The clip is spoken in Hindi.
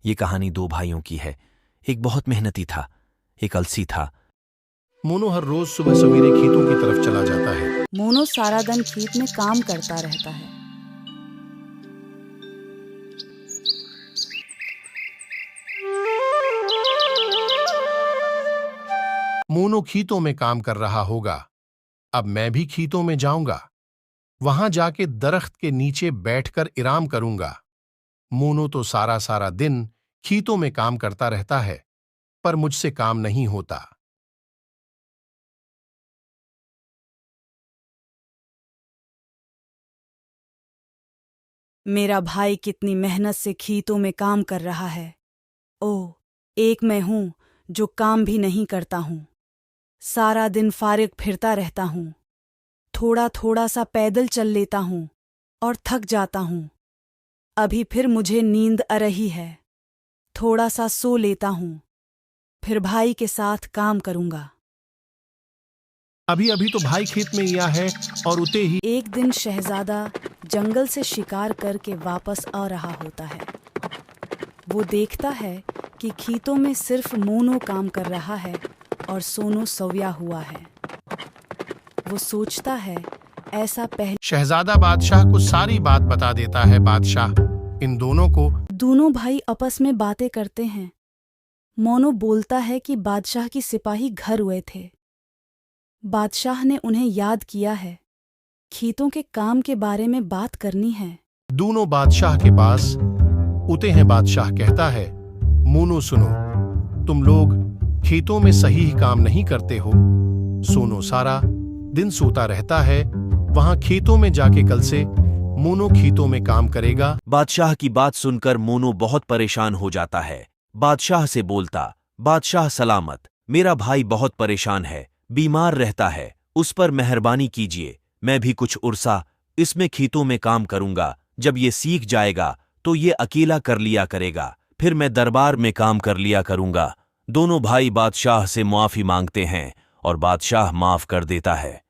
ये कहानी दो भाइयों की है। एक बहुत मेहनती था, एक आलसी था। मोनू हर रोज सुबह सवेरे खेतों की तरफ चला जाता है। मोनू सारा दिन खेत में काम करता रहता है। मोनू खेतों में काम कर रहा होगा। अब मैं भी खेतों में जाऊंगा। वहां जाके दरख्त के नीचे बैठकर आराम करूंगा। मोनू तो सारा सारा दिन खेतों में काम करता रहता है, पर मुझसे काम नहीं होता। मेरा भाई कितनी मेहनत से खेतों में काम कर रहा है। ओह, एक मैं हूं जो काम भी नहीं करता हूं। सारा दिन फारिग फिरता रहता हूं। थोड़ा थोड़ा सा पैदल चल लेता हूं और थक जाता हूं। अभी फिर मुझे नींद आ रही है। थोड़ा सा सो लेता हूं, फिर भाई के साथ काम करूंगा। अभी अभी तो भाई खेत में गया है और उते ही एक दिन शहजादा जंगल से शिकार करके वापस आ रहा होता है। वो देखता है कि खेतों में सिर्फ मोनू काम कर रहा है और सोनू सोया हुआ है। वो सोचता है, ऐसा पहले शहजादा बादशाह को सारी बात बता देता है। बादशाह इन दोनों को दोनों भाई आपस में बातें करते हैं। मोनू बोलता है कि बादशाह की सिपाही घर हुए थे। बादशाह ने उन्हें याद किया है। खेतों के काम के बारे में बात करनी है। दोनों बादशाह के पास उते हैं। बादशाह कहता है, मोनू सुनो, तुम लोग खेतों में सही काम नहीं करते हो। सोनू सारा दिन सोता रहता है। वहां खेतों में जाके कल से मोनू खेतों में काम करेगा। बादशाह की बात सुनकर मोनू बहुत परेशान हो जाता है। बादशाह से बोलता, बादशाह सलामत, मेरा भाई बहुत परेशान है, बीमार रहता है, उस पर मेहरबानी कीजिए। मैं भी कुछ उर्सा इसमें खेतों में काम करूंगा। जब ये सीख जाएगा तो ये अकेला कर लिया करेगा, फिर मैं दरबार में काम कर लिया करूंगा। दोनों भाई बादशाह से मुआफी मांगते हैं और बादशाह माफ कर देता है।